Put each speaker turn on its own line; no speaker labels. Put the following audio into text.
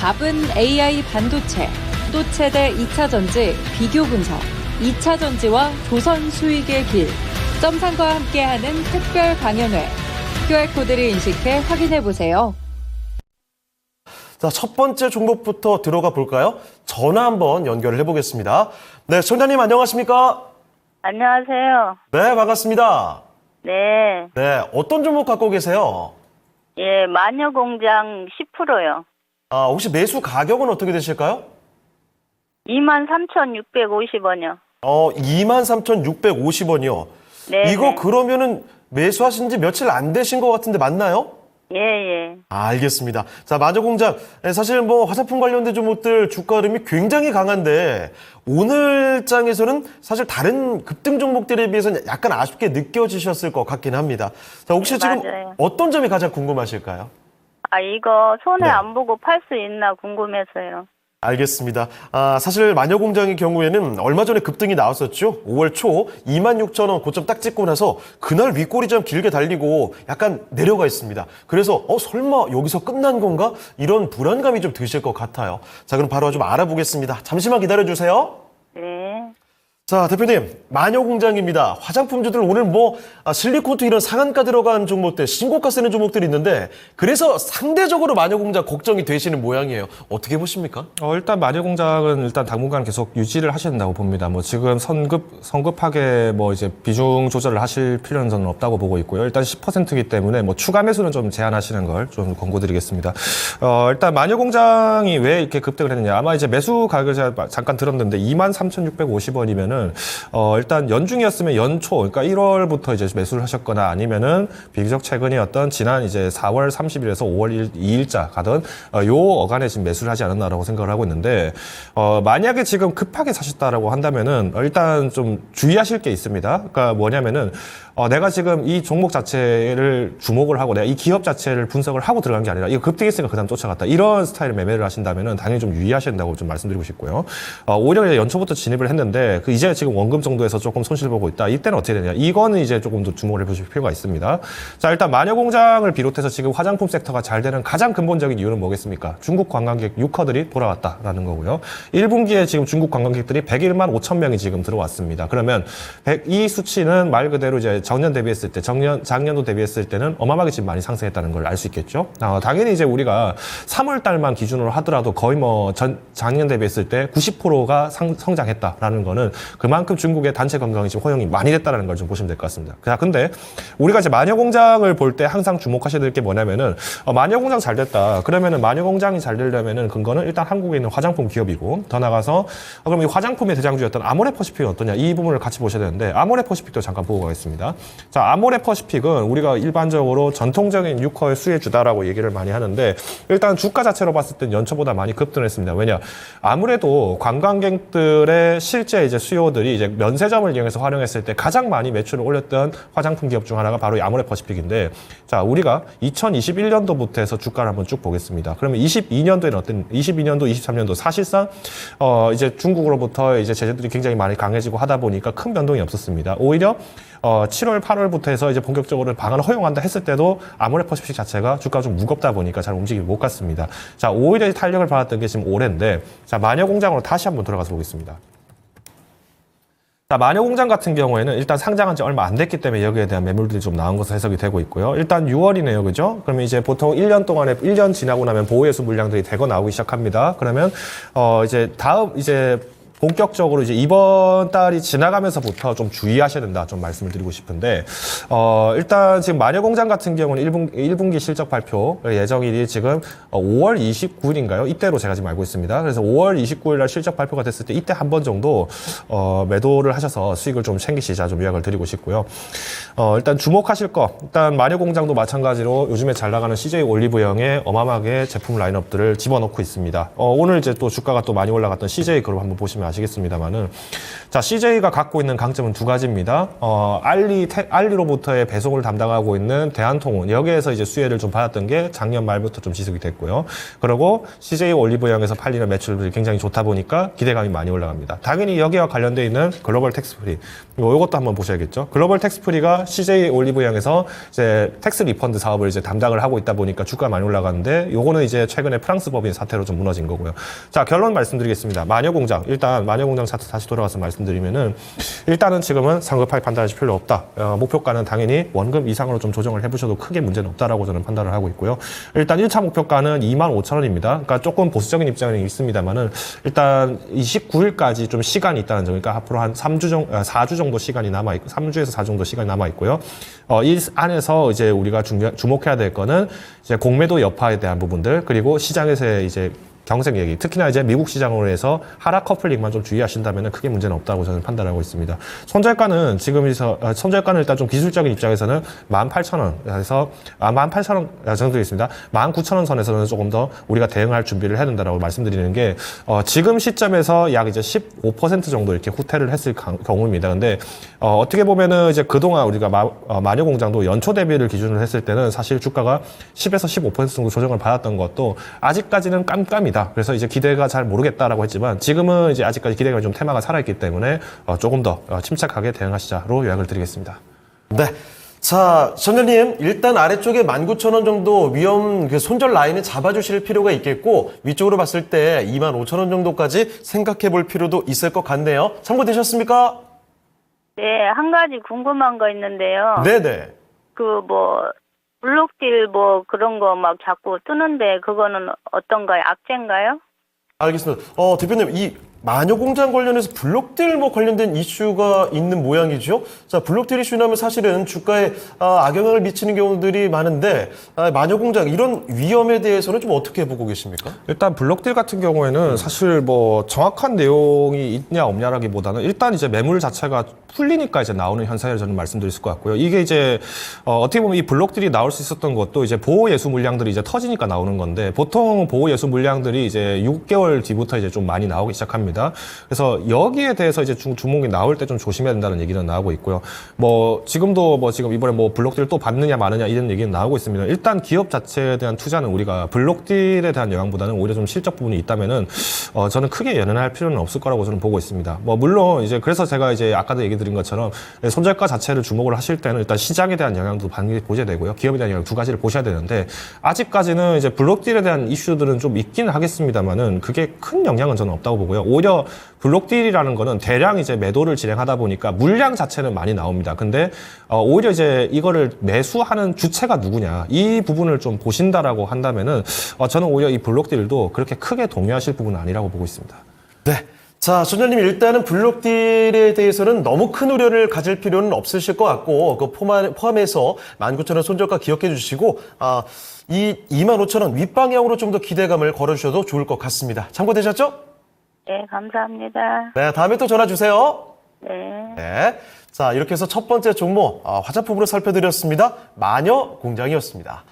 답은 AI 반도체, 또 최대 2차 전지 비교 분석, 2차 전지와 조선 수익의 길, 점상과 함께하는 특별 강연회. QR코드를 인식해 확인해보세요.
자, 첫 번째 종목부터 들어가 볼까요? 전화 한번 연결을 해보겠습니다. 네, 청자님 안녕하십니까?
안녕하세요.
네, 반갑습니다.
네.
네, 어떤 종목 갖고 계세요?
예, 마녀공장 10%요.
혹시 매수 가격은 어떻게 되실까요?
23,650원이요.
23,650원이요.
네.
이거 그러면은 매수하신 지 며칠 안 되신 것 같은데 맞나요?
예, 예.
알겠습니다. 자, 마녀공장. 사실 뭐 화장품 관련된 종목들 주가 흐름이 굉장히 강한데 오늘 장에서는 사실 다른 급등 종목들에 비해서는 약간 아쉽게 느껴지셨을 것 같긴 합니다. 자, 혹시
네,
지금
맞아요.
어떤 점이 가장 궁금하실까요?
이거 손해
네.
안 보고 팔 수 있나 궁금해서요.
알겠습니다. 사실 마녀공장의 경우에는 얼마 전에 급등이 나왔었죠. 5월 초 26,000원 고점 딱 찍고 나서 그날 윗꼬리 좀 길게 달리고 약간 내려가 있습니다. 그래서 설마 여기서 끝난 건가? 이런 불안감이 좀 드실 것 같아요. 자, 그럼 바로 좀 알아보겠습니다. 잠시만 기다려주세요.
네.
자, 대표님, 마녀공장입니다. 화장품주들 오늘 실리콘트 이런 상한가 들어간 종목들, 신고가 쓰는 종목들이 있는데 그래서 상대적으로 마녀공장 걱정이 되시는 모양이에요. 어떻게 보십니까?
일단 마녀공장은 일단 당분간 계속 유지를 하셔야 된다고 봅니다. 지금 성급하게 이제 비중 조절을 하실 필요는 저는 없다고 보고 있고요. 일단 10%이기 때문에 추가 매수는 좀 제한하시는 걸 좀 권고드리겠습니다. 일단 마녀공장이 왜 이렇게 급등을 했느냐. 아마 이제 매수 가격을 제가 잠깐 들었는데 23,650원이면은 일단 연중이었으면 연초, 그러니까 1월부터 이제 매수를 하셨거나 아니면은 비교적 최근이었던 지난 이제 4월 30일에서 5월 2일자 가던 요 어간에 지금 매수를 하지 않았나라고 생각을 하고 있는데 만약에 지금 급하게 사셨다라고 한다면은 일단 좀 주의하실 게 있습니다. 그러니까 뭐냐면은 내가 지금 이 종목 자체를 주목을 하고 내가 이 기업 자체를 분석을 하고 들어간 게 아니라 이거 급등했으니까 그다음 쫓아갔다. 이런 스타일의 매매를 하신다면은 당연히 좀 유의하셔야 된다고 좀 말씀드리고 싶고요. 오히려 이제 연초부터 진입을 했는데 이제 지금 원금 정도에서 조금 손실 보고 있다. 이때는 어떻게 되냐? 이거는 이제 조금 더 주목을 해보실 필요가 있습니다. 자, 일단 마녀공장을 비롯해서 지금 화장품 섹터가 잘 되는 가장 근본적인 이유는 뭐겠습니까? 중국 관광객 유커들이 돌아왔다라는 거고요. 1분기에 지금 중국 관광객들이 101만 5천 명이 지금 들어왔습니다. 그러면 이 수치는 말 그대로 이제 작년 대비했을 때, 작년도 대비했을 때는 어마어마하게 지금 많이 상승했다는 걸 알 수 있겠죠. 당연히 이제 우리가 3월 달만 기준으로 하더라도 거의 작년 대비했을 때 90%가 성장했다라는 거는 그만큼 중국의 단체 관광이 지금 허용이 많이 됐다는 걸 좀 보시면 될 것 같습니다. 자, 근데 우리가 이제 마녀공장을 볼 때 항상 주목하셔야 될 게 뭐냐면은 마녀공장 잘 됐다. 그러면은 마녀공장이 잘 되려면은 근거는 일단 한국에 있는 화장품 기업이고 더 나가서 그럼 이 화장품의 대장주였던 아모레퍼시픽은 어떠냐? 이 부분을 같이 보셔야 되는데 아모레퍼시픽도 잠깐 보고 가겠습니다. 자, 아모레퍼시픽은 우리가 일반적으로 전통적인 유커의 수혜주다라고 얘기를 많이 하는데 일단 주가 자체로 봤을 땐 연초보다 많이 급등했습니다. 왜냐? 아무래도 관광객들의 실제 이제 수요들이 이제 면세점을 이용해서 활용했을 때 가장 많이 매출을 올렸던 화장품 기업 중 하나가 바로 이 아모레퍼시픽인데 자, 우리가 2021년도부터 해서 주가를 한번 쭉 보겠습니다. 그러면 22년도에는 22년도, 23년도 사실상 이제 중국으로부터 이제 제재들이 굉장히 많이 강해지고 하다 보니까 큰 변동이 없었습니다. 오히려 7월, 8월부터 해서 이제 본격적으로 방안을 허용한다 했을 때도 아모레퍼시픽 자체가 주가가 좀 무겁다 보니까 잘 움직이지 못 갔습니다. 자, 오히려 탄력을 받았던 게 지금 올해인데 자, 마녀공장으로 다시 한번 들어가서 보겠습니다. 자, 마녀공장 같은 경우에는 일단 상장한 지 얼마 안 됐기 때문에 여기에 대한 매물들이 좀 나온 것으로 해석이 되고 있고요. 일단 6월이네요. 그죠? 그러면 이제 보통 1년 동안에 1년 지나고 나면 보호예수 물량들이 대거 나오기 시작합니다. 그러면 이제 다음 이제 본격적으로 이제 이번 달이 지나가면서부터 좀 주의하셔야 된다 좀 말씀을 드리고 싶은데 일단 지금 마녀공장 같은 경우는 1분기 실적 발표 예정일이 지금 5월 29일인가요? 이때로 제가 지금 알고 있습니다. 그래서 5월 29일 날 실적 발표가 됐을 때 이때 한 번 정도 매도를 하셔서 수익을 좀 챙기시자 좀 요약을 드리고 싶고요. 일단 주목하실 거 일단 마녀공장도 마찬가지로 요즘에 잘 나가는 CJ 올리브영에 어마어마하게 제품 라인업들을 집어넣고 있습니다. 오늘 이제 또 주가가 또 많이 올라갔던 CJ 그룹 한번 보시면 아시겠습니다만은 자, CJ가 갖고 있는 강점은 두 가지입니다. 알리로부터의 배송을 담당하고 있는 대한통운 여기에서 이제 수혜를 좀 받았던 게 작년 말부터 좀 지속이 됐고요. 그리고 CJ 올리브영에서 팔리는 매출들이 굉장히 좋다 보니까 기대감이 많이 올라갑니다. 당연히 여기와 관련돼 있는 글로벌 텍스프리 이것도 한번 보셔야겠죠. 글로벌 텍스프리가 CJ 올리브영에서 이제 텍스 리펀드 사업을 이제 담당을 하고 있다 보니까 주가 많이 올라가는데 요거는 이제 최근에 프랑스 법인 사태로 좀 무너진 거고요. 자, 결론 말씀드리겠습니다. 마녀공장 일단 마녀공장 차트 다시 돌아가서 말씀드리면은 일단은 지금은 상급하게 판단하실 필요 없다. 목표가는 당연히 원금 이상으로 좀 조정을 해보셔도 크게 문제는 없다라고 저는 판단을 하고 있고요. 일단 1차 목표가는 25,000원입니다. 그러니까 조금 보수적인 입장은 있습니다만은 일단 29일까지 좀 시간이 있다는 점, 그러니까 앞으로 한 4주 정도 시간이 남아 있고 3주에서 4주 정도 시간이 남아 있고요. 이 안에서 이제 우리가 주목해야 될 거는 이제 공매도 여파에 대한 부분들 그리고 시장에서의 이제 경색 얘기, 특히나 이제 미국 시장으로 해서 하락 커플링만 좀 주의하신다면 크게 문제는 없다고 저는 판단하고 있습니다. 손절가는 지금에서 손절가는 일단 좀 기술적인 입장에서는 18,000원에서 18,000원 정도 있습니다. 19,000원 선에서는 조금 더 우리가 대응할 준비를 해야 된다라고 말씀드리는 게 지금 시점에서 약 이제 15% 정도 이렇게 후퇴를 했을 경우입니다. 근데 어떻게 보면은 이제 그동안 우리가 마녀공장도 연초 대비를 기준으로 했을 때는 사실 주가가 10에서 15% 정도 조정을 받았던 것도 아직까지는 깜깜이다. 그래서 이제 기대가 잘 모르겠다라고 했지만 지금은 이제 아직까지 기대가 좀 테마가 살아있기 때문에 조금 더 침착하게 대응하시자로 요약을 드리겠습니다.
네. 자, 전장님, 일단 아래쪽에 19,000원 정도 위험 손절 라인을 잡아주실 필요가 있겠고, 위쪽으로 봤을 때 25,000원 정도까지 생각해 볼 필요도 있을 것 같네요. 참고되셨습니까?
네, 한 가지 궁금한 거 있는데요.
네네.
블록딜 그런 거 막 자꾸 뜨는데 그거는 어떤가요? 악재인가요?
알겠습니다. 대표님, 이 마녀공장 관련해서 블록딜 관련된 이슈가 있는 모양이죠. 자, 블록딜 이슈라면 사실은 주가에 악영향을 미치는 경우들이 많은데 마녀공장 이런 위험에 대해서는 좀 어떻게 보고 계십니까?
일단 블록딜 같은 경우에는 사실 정확한 내용이 있냐 없냐라기보다는 일단 이제 매물 자체가 풀리니까 이제 나오는 현상이라고 저는 말씀드릴 수 있을 것 같고요. 이게 이제 어떻게 보면 이 블록딜이 나올 수 있었던 것도 이제 보호 예수 물량들이 이제 터지니까 나오는 건데 보통 보호 예수 물량들이 이제 6개월 뒤부터 이제 좀 많이 나오기 시작합니다. 그래서 여기에 대해서 이제 주목이 나올 때 좀 조심해야 된다는 얘기는 나오고 있고요. 지금도 지금 이번에 블록딜 또 받느냐 마느냐 이런 얘기는 나오고 있습니다. 일단 기업 자체에 대한 투자는 우리가 블록딜에 대한 영향보다는 오히려 좀 실적 부분이 있다면은 저는 크게 연연할 필요는 없을 거라고 저는 보고 있습니다. 물론 이제 그래서 제가 이제 아까도 얘기 드린 것처럼 손절가 자체를 주목을 하실 때는 일단 시장에 대한 영향도 반드시 보셔야 되고요. 기업에 대한 영향 두 가지를 보셔야 되는데 아직까지는 이제 블록딜에 대한 이슈들은 좀 있기는 하겠습니다만은 그게 큰 영향은 저는 없다고 보고요. 오히려 블록딜이라는 거는 대량 이제 매도를 진행하다 보니까 물량 자체는 많이 나옵니다. 근데 오히려 이제 이거를 매수하는 주체가 누구냐 이 부분을 좀 보신다라고 한다면은 저는 오히려 이 블록딜도 그렇게 크게 동요하실 부분은 아니라고 보고 있습니다.
네. 자, 전장님 일단은 블록딜에 대해서는 너무 큰 우려를 가질 필요는 없으실 것 같고 그 포함해서 19,000원 손절가 기억해 주시고 이 25,000원 윗방향으로 좀 더 기대감을 걸어주셔도 좋을 것 같습니다. 참고되셨죠?
네, 감사합니다.
네, 다음에 또 전화 주세요.
네.
네. 자, 이렇게 해서 첫 번째 종목 화장품으로 살펴드렸습니다. 마녀공장이었습니다.